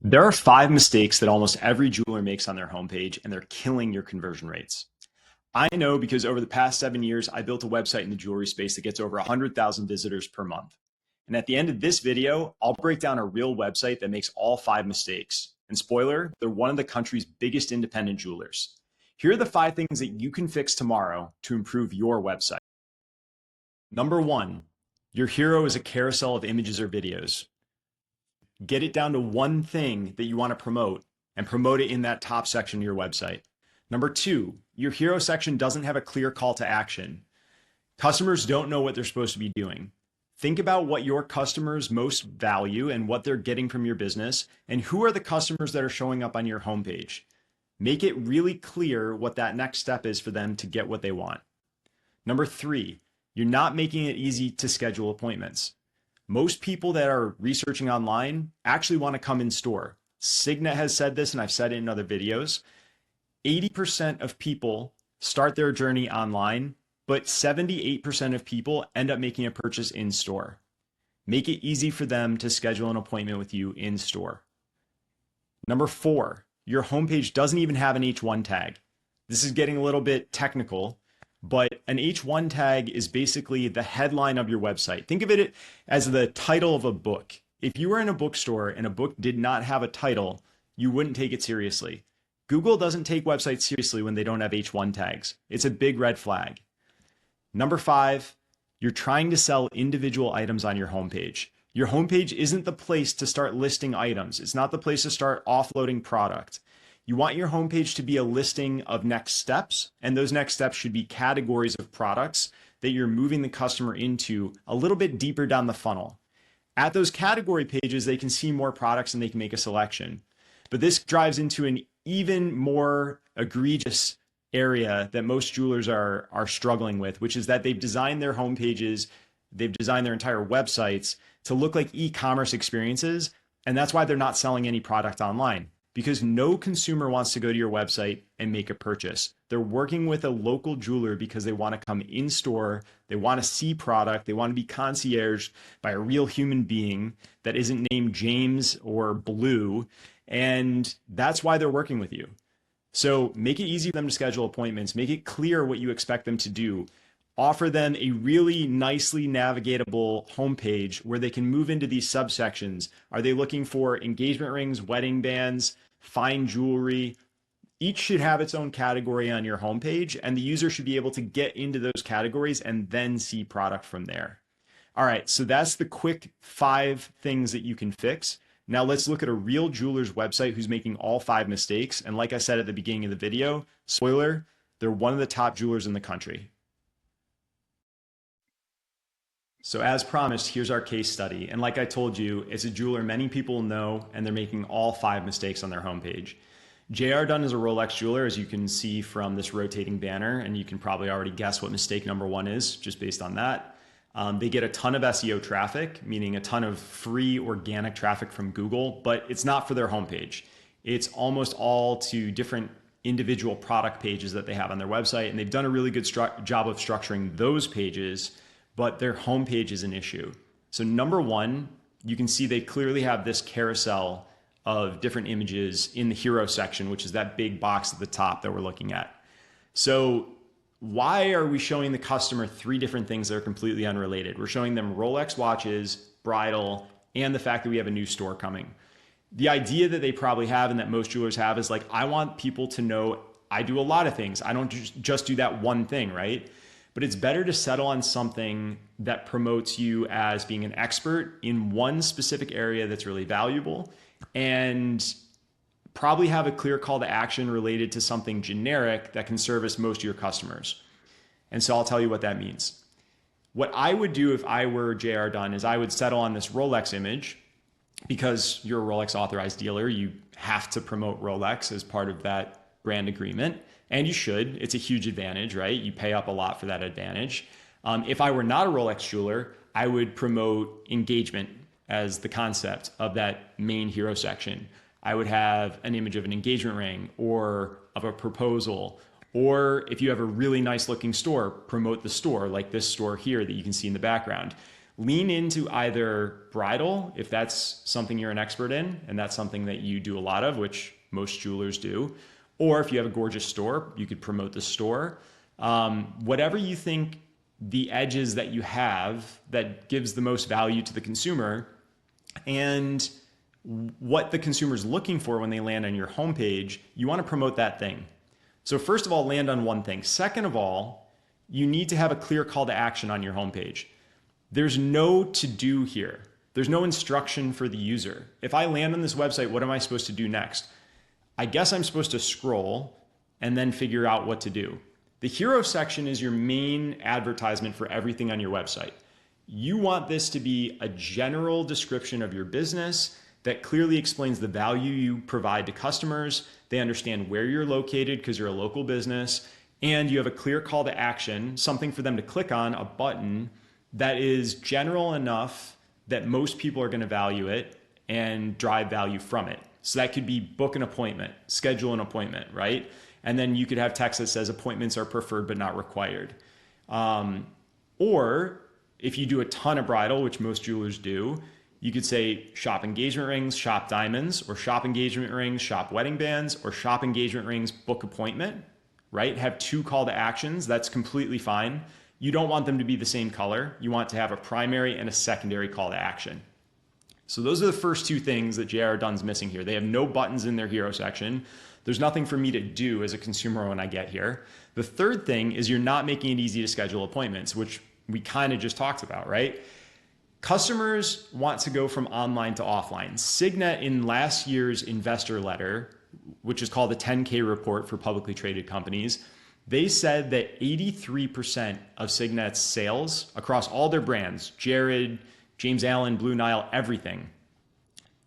There are five mistakes that almost every jeweler makes on their homepage, and they're killing your conversion rates. I know because over the past 7 years, I built a website in the jewelry space that gets over 100,000 visitors per month. And at the end of this video, I'll break down a real website that makes all five mistakes. And spoiler, they're one of the country's biggest independent jewelers. Here are the five things that you can fix tomorrow to improve your website. Number one, your hero is a carousel of images or videos. Get it down to one thing that you want to promote and promote it in that top section of your website. Number two, your hero section doesn't have a clear call to action. Customers don't know what they're supposed to be doing. Think about what your customers most value and what they're getting from your business, and who are the customers that are showing up on your homepage. Make it really clear what that next step is for them to get what they want. Number three, you're not making it easy to schedule appointments. Most people that are researching online actually want to come in store. Signet has said this, and I've said it in other videos. 80% of people start their journey online, but 78% of people end up making a purchase in store. Make it easy for them to schedule an appointment with you in store. Number four, your homepage doesn't even have an H1 tag. This is getting a little bit technical, but an H1 tag is basically the headline of your website. Think of it as the title of a book. If you were in a bookstore and a book did not have a title, you wouldn't take it seriously. Google doesn't take websites seriously when they don't have H1 tags. It's a big red flag. Number five, you're trying to sell individual items on your homepage. Your homepage isn't the place to start listing items. It's not the place to start offloading product. You want your homepage to be a listing of next steps, and those next steps should be categories of products that you're moving the customer into a little bit deeper down the funnel. At those category pages, they can see more products and they can make a selection. But this drives into an even more egregious area that most jewelers are struggling with, which is that they've designed their homepages, they've designed their entire websites to look like e-commerce experiences, and that's why they're not selling any product online. Because no consumer wants to go to your website and make a purchase. They're working with a local jeweler because they want to come in store, they want to see product, they want to be concierged by a real human being that isn't named James or Blue, and that's why they're working with you. So make it easy for them to schedule appointments, make it clear what you expect them to do. Offer them a really nicely navigatable homepage where they can move into these subsections. Are they looking for engagement rings, wedding bands, fine jewelry? Each should have its own category on your homepage, and the user should be able to get into those categories and then see product from there. All right, so that's the quick 5 things that you can fix. Now let's look at a real jeweler's website who's making all 5 mistakes. And like I said at the beginning of the video, spoiler, they're one of the top jewelers in the country. So as promised, here's our case study. And like I told you, it's a jeweler many people know, and they're making all 5 mistakes on their homepage. J.R. Dunn is a Rolex jeweler, as you can see from this rotating banner, and you can probably already guess what mistake number 1 is just based on that. They get a ton of SEO traffic, meaning a ton of free organic traffic from Google, but it's not for their homepage. It's almost all to different individual product pages that they have on their website, and they've done a really good job of structuring those pages, but their homepage is an issue. So number 1, you can see they clearly have this carousel of different images in the hero section, which is that big box at the top that we're looking at. So why are we showing the customer 3 different things that are completely unrelated? We're showing them Rolex watches, bridal, and the fact that we have a new store coming. The idea that they probably have and that most jewelers have is like, I want people to know I do a lot of things. I don't just do that one thing, right? But it's better to settle on something that promotes you as being an expert in one specific area that's really valuable, and probably have a clear call to action related to something generic that can service most of your customers. And so I'll tell you what that means. What I would do if I were J.R. Dunn is I would settle on this Rolex image, because you're a Rolex authorized dealer. You have to promote Rolex as part of that brand agreement. And you should. It's a huge advantage, right? You pay up a lot for that advantage. If I were not a Rolex jeweler, I would promote engagement as the concept of that main hero section. I would have an image of an engagement ring or of a proposal. Or if you have a really nice looking store, promote the store, like this store here that you can see in the background. Lean into either bridal, if that's something you're an expert in, and that's something that you do a lot of, which most jewelers do. Or if you have a gorgeous store, you could promote the store. Whatever you think the edges that you have that gives the most value to the consumer, and what the consumer is looking for when they land on your homepage, you want to promote that thing. So first of all, land on one thing. Second of all, you need to have a clear call to action on your homepage. There's no to do here. There's no instruction for the user. If I land on this website, what am I supposed to do next? I guess I'm supposed to scroll and then figure out what to do. The hero section is your main advertisement for everything on your website. You want this to be a general description of your business that clearly explains the value you provide to customers. They understand where you're located because you're a local business, and you have a clear call to action, something for them to click on, a button that is general enough that most people are going to value it and drive value from it. So that could be book an appointment, schedule an appointment, right? And then you could have text that says appointments are preferred but not required. Or if you do a ton of bridal, which most jewelers do, you could say shop engagement rings, shop diamonds, or shop engagement rings, shop wedding bands, or shop engagement rings, book appointment, right? Have two call to actions. That's completely fine. You don't want them to be the same color. You want to have a primary and a secondary call to action. So those are the first two things that JR Dunne's missing here. They have no buttons in their hero section. There's nothing for me to do as a consumer when I get here. The third thing is you're not making it easy to schedule appointments, which we kind of just talked about, right? Customers want to go from online to offline. Signet in last year's investor letter, which is called the 10K report for publicly traded companies, they said that 83% of Signet's sales across all their brands, Jared, James Allen, Blue Nile, everything,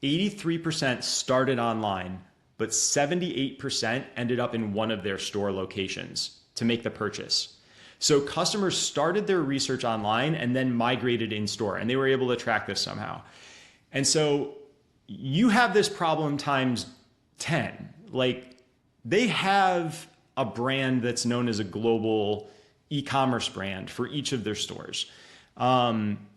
83% started online, but 78% ended up in one of their store locations to make the purchase. So customers started their research online and then migrated in store, and they were able to track this somehow. And so you have this problem times 10. Like, they have a brand that's known as a global e-commerce brand for each of their stores.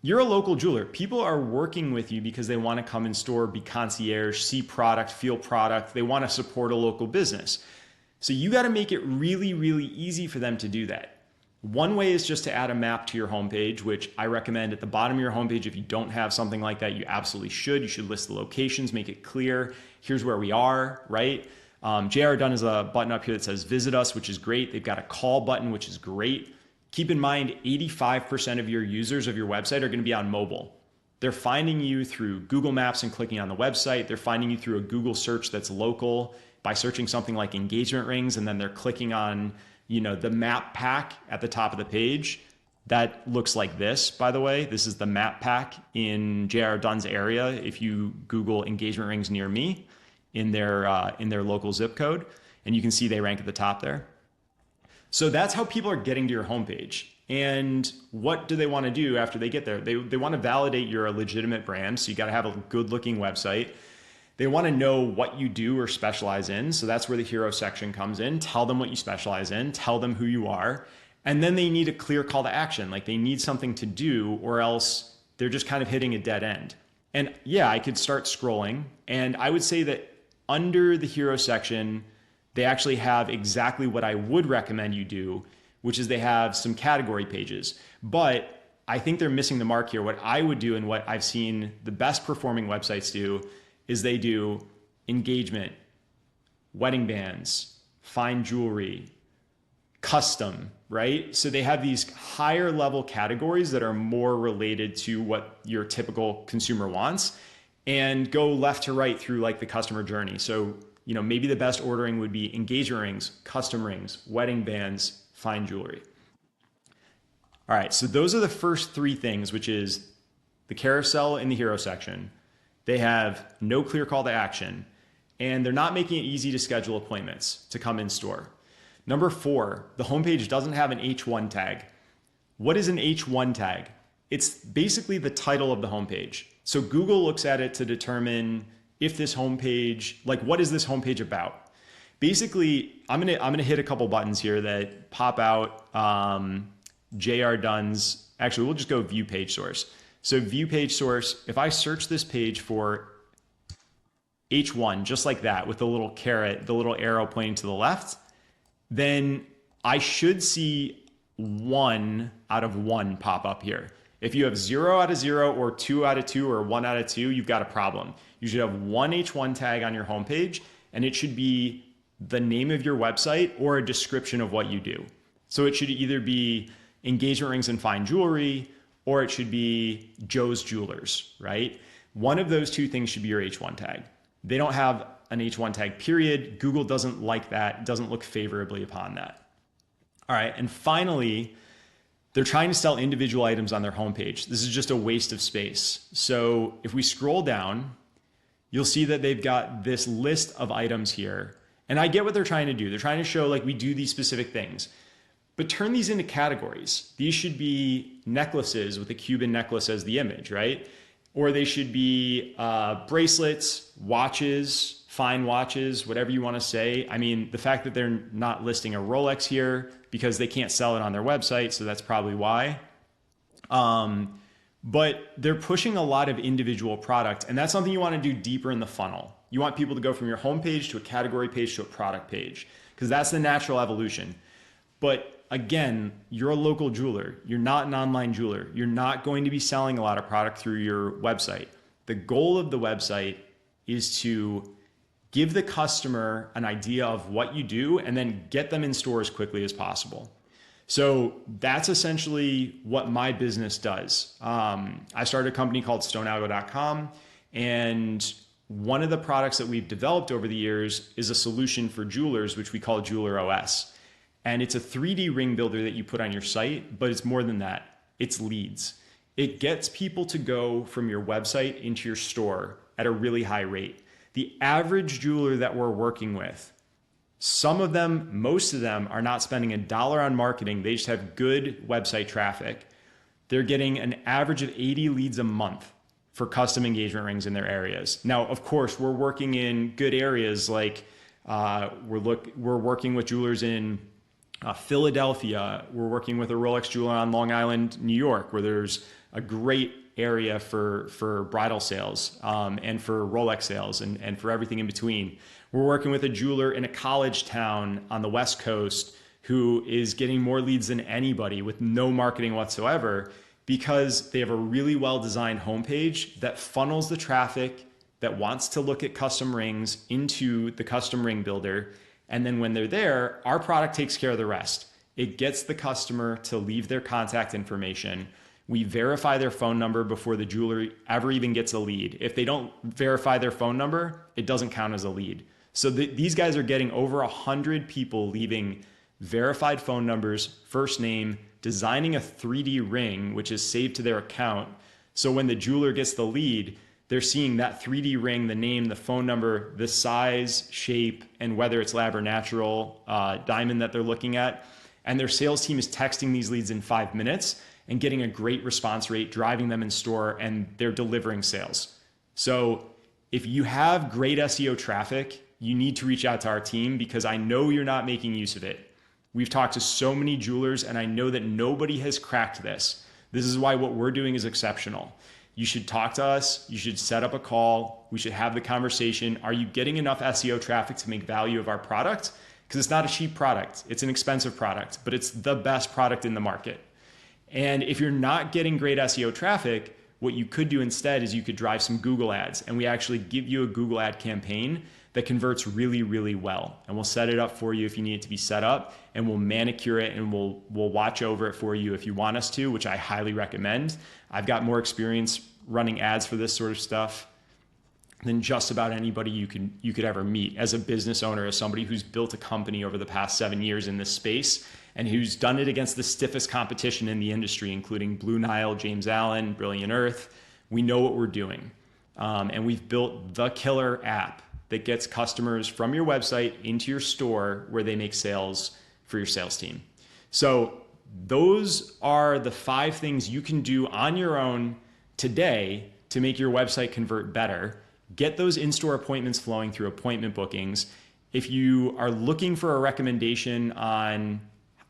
You're a local jeweler. People are working with you because they want to come in store, be concierge, see product, feel product. They want to support a local business. So you got to make it really, really easy for them to do that. One way is just to add a map to your homepage, which I recommend at the bottom of your homepage. If you don't have something like that, you absolutely should. You should list the locations, make it clear. Here's where we are, right? JR Dunne has a button up here that says visit us, which is great. They've got a call button, which is great. Keep in mind, 85% of your users of your website are going to be on mobile. They're finding you through Google Maps and clicking on the website. They're finding you through a Google search that's local by searching something like engagement rings, and then they're clicking on, the map pack at the top of the page. That looks like this, by the way. This is the map pack in JR Dunne's area. If you Google engagement rings near me in their local zip code, and you can see they rank at the top there. So that's how people are getting to your homepage. And what do they want to do after they get there? They want to validate you're a legitimate brand. So you got to have a good looking website. They want to know what you do or specialize in. So that's where the hero section comes in. Tell them what you specialize in, tell them who you are. And then they need a clear call to action. Like, they need something to do, or else they're just kind of hitting a dead end. And yeah, I could start scrolling, and I would say that under the hero section, they actually have exactly what I would recommend you do, which is they have some category pages. But I think they're missing the mark here. What I would do, and what I've seen the best performing websites do, is they do engagement, wedding bands, fine jewelry, custom, right? So they have these higher level categories that are more related to what your typical consumer wants, and go left to right through like the customer journey. So, maybe the best ordering would be engagement rings, custom rings, wedding bands, fine jewelry. All right, so those are the first three things, which is the carousel in the hero section. They have no clear call to action, and they're not making it easy to schedule appointments to come in store. Number 4, the homepage doesn't have an H1 tag. What is an H1 tag? It's basically the title of the homepage. So Google looks at it to determine if this homepage, like, what is this homepage about? Basically, I'm gonna hit a couple buttons here that pop out JR Dunne's. Actually, we'll just go view page source. So view page source, if I search this page for H1, just like that, with the little caret, the little arrow pointing to the left, then I should see 1 out of 1 pop up here. If you have 0 out of 0 or 2 out of 2 or 1 out of 2, you've got a problem. You should have one H1 tag on your homepage, and it should be the name of your website or a description of what you do. So it should either be engagement rings and fine jewelry, or it should be Joe's Jewelers, right? One of those two things should be your H1 tag. They don't have an H1 tag, period. Google doesn't like that, doesn't look favorably upon that. All right, and finally, they're trying to sell individual items on their homepage. This is just a waste of space. So if we scroll down, you'll see that they've got this list of items here. And I get what they're trying to do. They're trying to show like we do these specific things, but turn these into categories. These should be necklaces with a Cuban necklace as the image, right? Or they should be bracelets, watches, fine watches, whatever you want to say. I mean, the fact that they're not listing a Rolex here because they can't sell it on their website, so that's probably why. But they're pushing a lot of individual product, and that's something you want to do deeper in the funnel. You want people to go from your homepage to a category page to a product page, because that's the natural evolution. But again, you're a local jeweler. You're not an online jeweler. You're not going to be selling a lot of product through your website. The goal of the website is to give the customer an idea of what you do and then get them in store as quickly as possible. So that's essentially what my business does. I started a company called stonealgo.com, and one of the products that we've developed over the years is a solution for jewelers, which we call Jeweler OS. And it's a 3D ring builder that you put on your site, but it's more than that. It's leads. It gets people to go from your website into your store at a really high rate. The average jeweler that we're working with, some of them, most of them are not spending $1 on marketing. They just have good website traffic. They're getting an average of 80 leads a month for custom engagement rings in their areas. Now, of course, we're working in good areas like we're working with jewelers in Philadelphia. We're working with a Rolex jeweler on Long Island, New York, where there's a great area for bridal sales and for Rolex sales and for everything in between. We're working with a jeweler in a college town on the West Coast who is getting more leads than anybody with no marketing whatsoever, because they have a really well-designed homepage that funnels the traffic that wants to look at custom rings into the custom ring builder. And then when they're there, our product takes care of the rest. It gets the customer to leave their contact information. We verify their phone number before the jeweler ever even gets a lead. If they don't verify their phone number, it doesn't count as a lead. So these guys are getting over 100 people leaving verified phone numbers, first name, designing a 3D ring, which is saved to their account. So when the jeweler gets the lead, they're seeing that 3D ring, the name, the phone number, the size, shape, and whether it's lab or natural diamond that they're looking at. And their sales team is texting these leads in 5 minutes and getting a great response rate, driving them in store, and they're delivering sales. So if you have great SEO traffic, you need to reach out to our team, because I know you're not making use of it. We've talked to so many jewelers, and I know that nobody has cracked this. This is why what we're doing is exceptional. You should talk to us. You should set up a call. We should have the conversation. Are you getting enough SEO traffic to make value of our product? Because it's not a cheap product. It's an expensive product, but it's the best product in the market. And if you're not getting great SEO traffic, what you could do instead is you could drive some Google ads, and we actually give you a Google ad campaign that converts really, really well. And we'll set it up for you if you need it to be set up, and we'll manicure it, and we'll watch over it for you if you want us to, which I highly recommend. I've got more experience running ads for this sort of stuff than just about anybody you could ever meet as a business owner, as somebody who's built a company over the past 7 years in this space and who's done it against the stiffest competition in the industry, including Blue Nile, James Allen, Brilliant Earth. We know what we're doing. And we've built the killer app that gets customers from your website into your store where they make sales for your sales team. So those are the 5 things you can do on your own today to make your website convert better. Get those in-store appointments flowing through appointment bookings. If you are looking for a recommendation on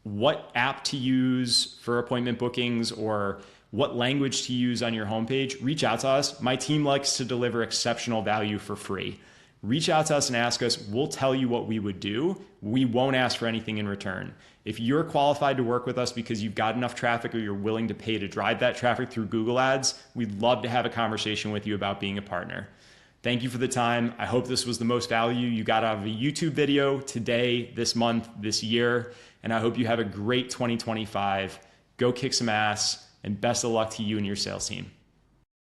what app to use for appointment bookings or what language to use on your homepage, reach out to us. My team likes to deliver exceptional value for free. Reach out to us and ask us. We'll tell you what we would do. We won't ask for anything in return. If you're qualified to work with us because you've got enough traffic or you're willing to pay to drive that traffic through Google Ads, we'd love to have a conversation with you about being a partner. Thank you for the time. I hope this was the most value you got out of a YouTube video today, this month, this year, and I hope you have a great 2025. Go kick some ass, and best of luck to you and your sales team.